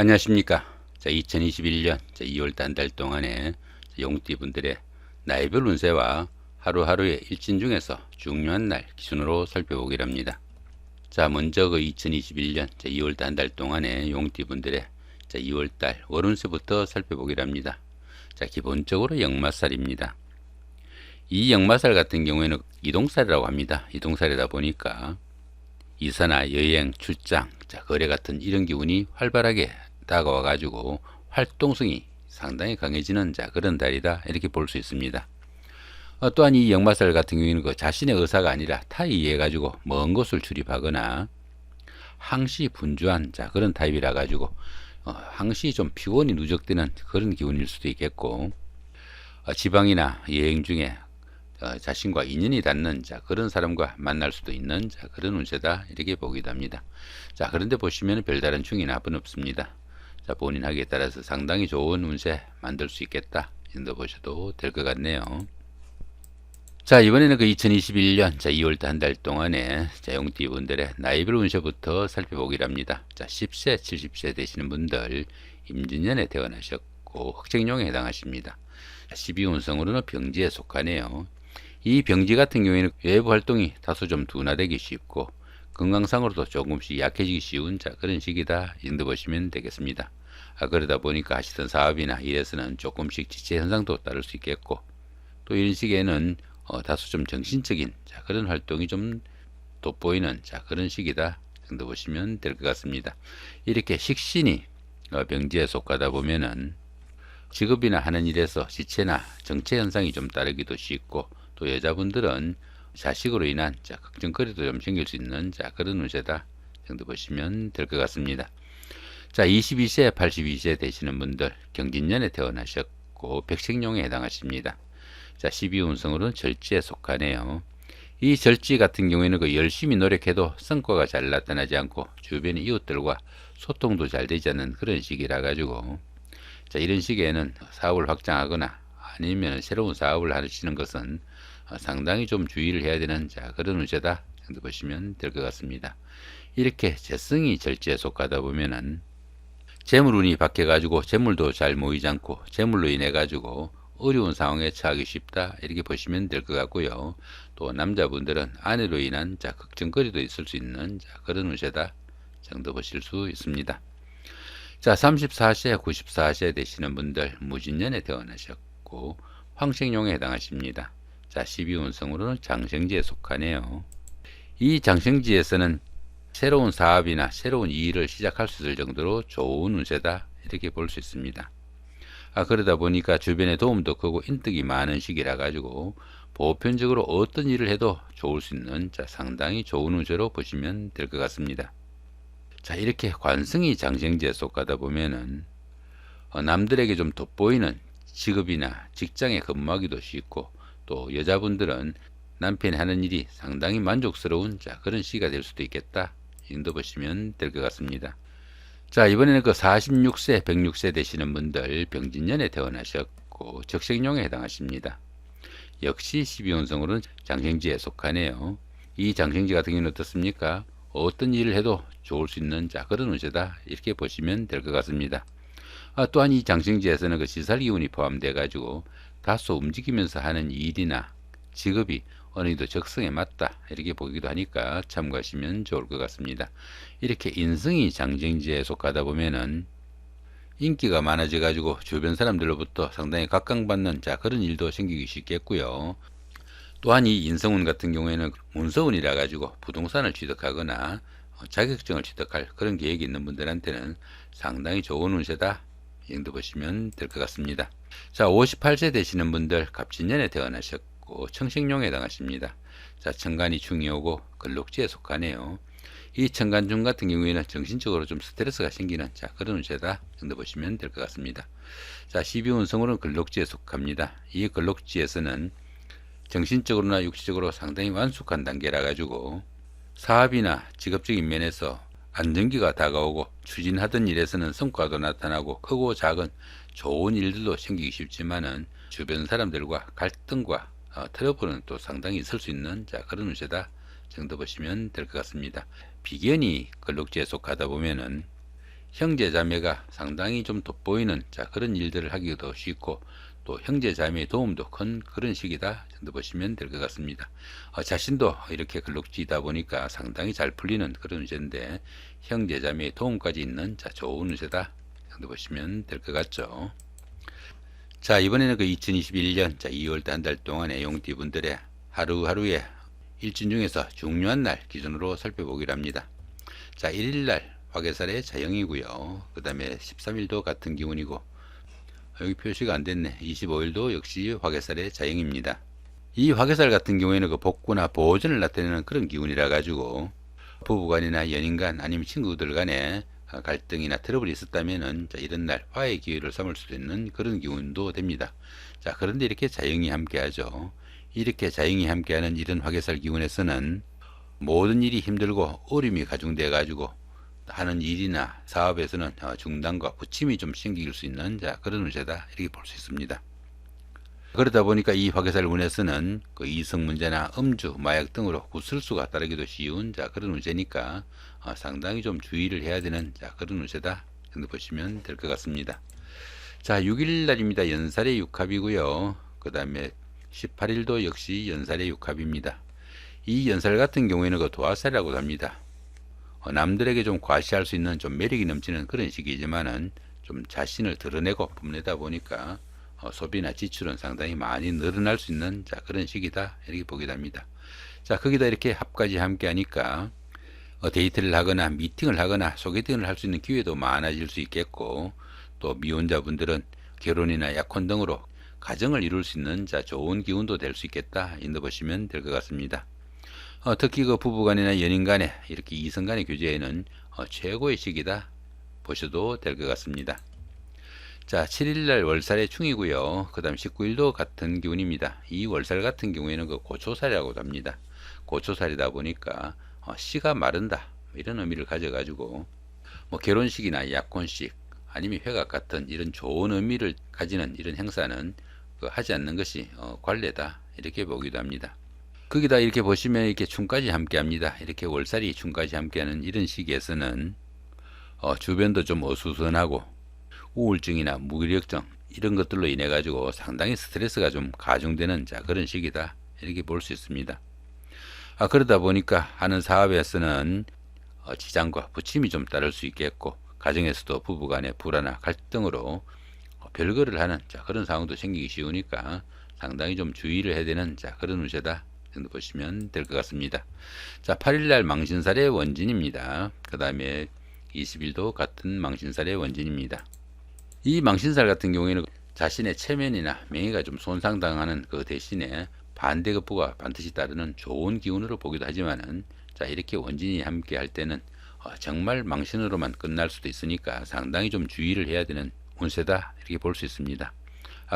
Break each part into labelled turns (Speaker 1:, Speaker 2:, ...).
Speaker 1: 안녕하십니까. 2021년 2월달 한 달 동안에 용띠분들의 나이별 운세와 하루하루의 일진 중에서 중요한 날 기준으로 살펴보기로 합니다. 먼저 2021년 2월달 한 달 동안에 용띠분들의 2월달 월운세부터 살펴보기로 합니다. 기본적으로 역마살입니다. 이 역마살 같은 경우에는 이동살이라고 합니다. 이동살이다 보니까 이사나 여행, 출장, 거래 같은 이런 기운이 활발하게 다가와 가지고 활동성이 상당히 강해지는 그런 달이다 이렇게 볼 수 있습니다. 또한 이 역마살 같은 경우에는 자신의 의사가 아니라 타에 의해 가지고 먼 곳을 출입하거나 항시 분주한 그런 타입이라 가지고 항시 좀 피곤이 누적되는 그런 기운일 수도 있겠고, 지방이나 여행 중에 자신과 인연이 닿는 그런 사람과 만날 수도 있는 그런 운세다 이렇게 보기도 합니다. 그런데 보시면 별다른 충이 나쁜 없습니다. 본인 하기에 따라서 상당히 좋은 운세 만들 수 있겠다 이 정도 보셔도 될 것 같네요. 이번에는 2021년 2월달 한 달 동안에 용띠분들의 나이별 운세부터 살펴보기로 합니다. 10세 70세 되시는 분들 임진년에 태어나셨고 흑쟁룡에 해당하십니다. 12운성으로는 병지에 속하네요. 이 병지 같은 경우에는 외부 활동이 다소 좀 둔화되기 쉽고 건강상으로도 조금씩 약해지기 쉬운 그런 시기다 이 정도 보시면 되겠습니다. 그러다 보니까 하시던 사업이나 일에서는 조금씩 지체 현상도 따를 수 있겠고, 또 이런 시기에는 다소 좀 정신적인 그런 활동이 좀 돋보이는 그런 시기다 정도 보시면 될 것 같습니다. 이렇게 식신이 병지에 속하다 보면은 직업이나 하는 일에서 지체나 정체 현상이 좀 따르기도 쉽고, 또 여자분들은 자식으로 인한 걱정거리도 좀 생길 수 있는 그런 운세다 정도 보시면 될 것 같습니다. 22세 82세 되시는 분들 경진년에 태어나셨고 백색룡에 해당하십니다. 12운성으로는 절지에 속하네요. 이 절지 같은 경우에는 열심히 노력해도 성과가 잘 나타나지 않고 주변의 이웃들과 소통도 잘 되지 않는 그런 시기라 가지고, 이런 시기에는 사업을 확장하거나 아니면 새로운 사업을 하시는 것은 상당히 좀 주의를 해야 되는 그런 운세다 정도 보시면 될 것 같습니다. 이렇게 재성이 절지에 속하다 보면은 재물운이 바뀌어 가지고 재물도 잘 모이지 않고 재물로 인해 가지고 어려운 상황에 처하기 쉽다 이렇게 보시면 될 것 같고요. 또 남자분들은 아내로 인한 걱정거리도 있을 수 있는 그런 운세다 정도 보실 수 있습니다. 34세 94세 되시는 분들 무진년에 태어나셨고 황생룡에 해당하십니다. 12운성으로는 장생지에 속하네요. 이 장생지에서는 새로운 사업이나 새로운 일을 시작할 수 있을 정도로 좋은 운세다 이렇게 볼 수 있습니다. 그러다 보니까 주변에 도움도 크고 인덕이 많은 시기라 가지고 보편적으로 어떤 일을 해도 좋을 수 있는 상당히 좋은 운세로 보시면 될 것 같습니다. 이렇게 관성이 장생지에 속하다 보면은 남들에게 좀 돋보이는 직업이나 직장에 근무하기도 쉽고, 또 여자분들은 남편이 하는 일이 상당히 만족스러운 그런 시기가 될 수도 있겠다 이 정도 보시면 될 것 같습니다. 이번에는 46세 106세 되시는 분들 병진년에 태어나셨고 적생룡에 해당하십니다. 역시 12운성으로는 장생지에 속하네요. 이 장생지 같은 경우는 어떻습니까? 어떤 일을 해도 좋을 수 있는 그런 운세다 이렇게 보시면 될 것 같습니다. 또한 이 장생지에서는 시살기운이 포함되어 가지고 다소 움직이면서 하는 일이나 직업이 어느 정도 적성에 맞다 이렇게 보기도 하니까 참고하시면 좋을 것 같습니다. 이렇게 인성이 장생지에 속하다 보면은 인기가 많아져 가지고 주변 사람들로부터 상당히 각광받는 그런 일도 생기기 쉽겠고요. 또한 이 인성운 같은 경우에는 문서운이라 가지고 부동산을 취득하거나 자격증을 취득할 그런 계획이 있는 분들한테는 상당히 좋은 운세다 이 정도 보시면 될 것 같습니다. 58세 되시는 분들 갑진년에 태어나셨고 청식룡에 해당하십니다. 천간이 중이 오고 근록지에 속하네요. 이 천간중 같은 경우에는 정신적으로 좀 스트레스가 생기는 그런 운세다 정도 보시면 될 것 같습니다. 12운성으로는 근록지에 속합니다. 이 근록지에서는 정신적으로나 육체적으로 상당히 완숙한 단계라 가지고 사업이나 직업적인 면에서 안정기가 다가오고 추진하던 일에서는 성과도 나타나고 크고 작은 좋은 일들도 생기기 쉽지만은 주변 사람들과 갈등과 트러블은 또 상당히 있을 수 있는 그런 운세다 정도 보시면 될 것 같습니다. 비견이 근록지에 속하다 보면은 형제 자매가 상당히 좀 돋보이는 그런 일들을 하기도 쉽고, 또 형제 자매의 도움도 큰 그런 시기다 정도 보시면 될 것 같습니다. 자신도 이렇게 글록지다 보니까 상당히 잘 풀리는 그런 운세인데, 형제 자매의 도움까지 있는 좋은 운세다 정도 보시면 될 것 같죠. 자, 이번에는 그 2021년 2월달 한 달 동안의 용띠 분들의 하루하루의 일진 중에서 중요한 날 기준으로 살펴보기로 합니다. 자, 1일날 화개살의 자영이고요. 그 다음에 13일도 같은 기운이고, 여기 표시가 안 됐네. 25일도 역시 화개살의 자영입니다. 이 화개살 같은 경우에는 그 복구나 보존을 나타내는 그런 기운이라 가지고, 부부간이나 연인간 아니면 친구들 간에 갈등이나 트러블이 있었다면은 이런 날 화해의 기회를 삼을 수도 있는 그런 기운도 됩니다. 자, 그런데 이렇게 자영이 함께하죠. 이렇게 자영이 함께하는 이런 화개살 기운에서는 모든 일이 힘들고 어려움이 가중돼 가지고 하는 일이나 사업에서는 중단과 부침이 좀 생길 수 있는 그런 운세다 이렇게 볼 수 있습니다. 그러다 보니까 이 화개살 운에서는 그 이성 문제나 음주, 마약 등으로 구설수가 따르기도 쉬운 그런 운세니까 상당히 좀 주의를 해야 되는 그런 운세다 정도 보시면 될 것 같습니다. 자, 6일 날입니다. 연살의 육합이고요. 그 다음에 18일도 역시 연살의 육합입니다. 이 연살 같은 경우에는 그 도화살이라고 합니다. 남들에게 좀 과시할 수 있는 좀 매력이 넘치는 그런 시기지만은 좀 자신을 드러내고 뽐내다 보니까 소비나 지출은 상당히 많이 늘어날 수 있는 그런 시기다 이렇게 보기도 합니다. 자, 거기다 이렇게 합까지 함께 하니까 데이트를 하거나 미팅을 하거나 소개팅을 할 수 있는 기회도 많아질 수 있겠고, 또 미혼자분들은 결혼이나 약혼 등으로 가정을 이룰 수 있는 좋은 기운도 될 수 있겠다 인도 보시면 될 것 같습니다. 특히 그 부부간이나 연인간에 이렇게 이성간의 교제에는 최고의 시기다 보셔도 될 것 같습니다. 자, 7일날 월살의 충이고요. 그 다음 19일도 같은 기운입니다. 이 월살 같은 경우에는 그 고초살이라고 합니다. 고초살이다 보니까 씨가 마른다 이런 의미를 가져가지고, 뭐 결혼식이나 약혼식 아니면 회각 같은 이런 좋은 의미를 가지는 이런 행사는 하지 않는 것이 관례다 이렇게 보기도 합니다. 거기다 이렇게 보시면 이렇게 충까지 함께 합니다. 이렇게 월살이 충까지 함께하는 이런 시기에서는 주변도 좀 어수선하고 우울증이나 무기력증 이런 것들로 인해 가지고 상당히 스트레스가 좀 가중되는 그런 시기다 이렇게 볼 수 있습니다. 그러다 보니까 하는 사업에서는 지장과 부침이 좀 따를 수 있겠고, 가정에서도 부부간의 불화나 갈등으로 별거를 하는 그런 상황도 생기기 쉬우니까 상당히 좀 주의를 해야 되는 그런 운세다 정도 보시면 될 것 같습니다. 자, 8일날 망신살의 원진입니다. 그 다음에 20일도 같은 망신살의 원진입니다. 이 망신살 같은 경우에는 자신의 체면이나 명예가 좀 손상당하는 그 대신에 반대급부가 반드시 따르는 좋은 기운으로 보기도 하지만은, 이렇게 원진이 함께 할 때는 정말 망신으로만 끝날 수도 있으니까 상당히 좀 주의를 해야 되는 운세다 이렇게 볼 수 있습니다.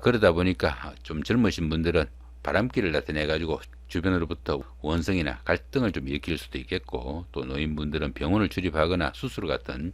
Speaker 1: 그러다 보니까 좀 젊으신 분들은 바람기를 나타내 가지고 주변으로부터 원성이나 갈등을 좀 일으킬 수도 있겠고, 또 노인분들은 병원을 출입하거나 수술 같은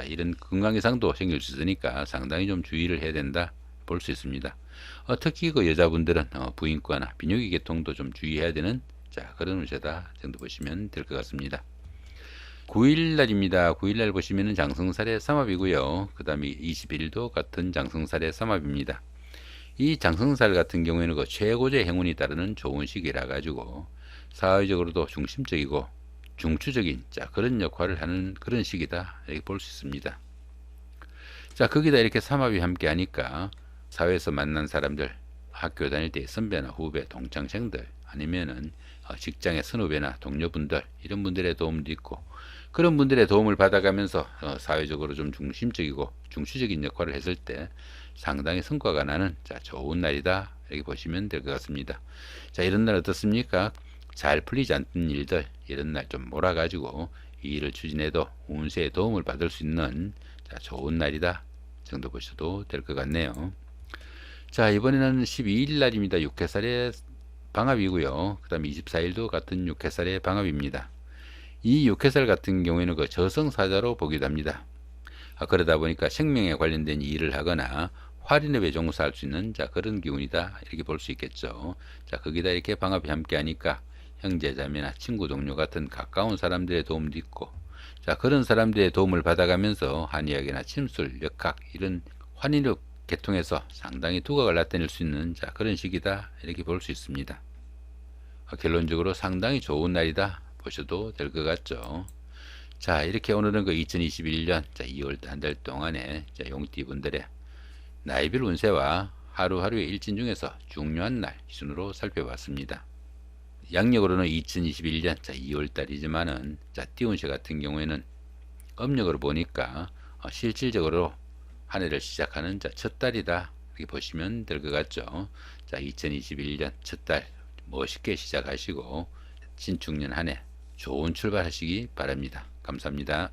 Speaker 1: 이런 건강 이상도 생길 수 있으니까 상당히 좀 주의를 해야 된다 볼 수 있습니다. 특히 그 여자분들은 부인과나 비뇨기 계통도 좀 주의해야 되는 그런 운세다 정도 보시면 될 것 같습니다. 9일날입니다. 9일날 보시면은 장성살의 삼합이고요. 그 다음에 21일도 같은 장성살의 삼합입니다. 이 장성살 같은 경우에는 그 최고의 행운이 따르는 좋은 시기라 가지고 사회적으로도 중심적이고 중추적인 그런 역할을 하는 그런 시기다 이렇게 볼 수 있습니다. 자, 거기다 이렇게 삼합이 함께 하니까 사회에서 만난 사람들, 학교 다닐 때 선배나 후배, 동창생들 아니면은 직장의 선후배나 동료분들 이런 분들의 도움도 있고, 그런 분들의 도움을 받아가면서 사회적으로 좀 중심적이고 중추적인 역할을 했을 때 상당히 성과가 나는 좋은 날이다 이렇게 보시면 될 것 같습니다. 자, 이런 날 어떻습니까? 잘 풀리지 않던 일들 이런 날 좀 몰아가지고 이 일을 추진해도 운세에 도움을 받을 수 있는 좋은 날이다 정도 보셔도 될 것 같네요. 자, 이번에는 12일 날입니다. 육해살의 방합이고요. 그 다음에 24일도 같은 육해살의 방합입니다. 이 육해살 같은 경우에는 그 저승사자로 보기도 합니다. 그러다 보니까 생명에 관련된 일을 하거나 활인업에 종사할 수 있는 그런 기운이다 이렇게 볼 수 있겠죠. 자, 거기다 이렇게 방합이 함께 하니까 형제 자매나 친구 동료 같은 가까운 사람들의 도움도 있고, 자, 그런 사람들의 도움을 받아가면서 한의학이나 침술, 역학 이런 환의력 계통에서 상당히 두각을 나타낼 수 있는 자, 그런 시기다 이렇게 볼 수 있습니다. 결론적으로 상당히 좋은 날이다 보셔도 될 것 같죠. 자, 이렇게 오늘은 그 2021년 2월 한 달 동안에 용띠분들의 나이별 운세와 하루하루의 일진 중에서 중요한 날 순으로 살펴봤습니다. 양력으로는 2021년 2월달이지만은 띠운세 같은 경우에는 음력으로 보니까 실질적으로 한 해를 시작하는 첫 달이다 이렇게 보시면 될 것 같죠. 자, 2021년 첫 달 멋있게 시작하시고 신축년 한 해 좋은 출발하시기 바랍니다. 감사합니다.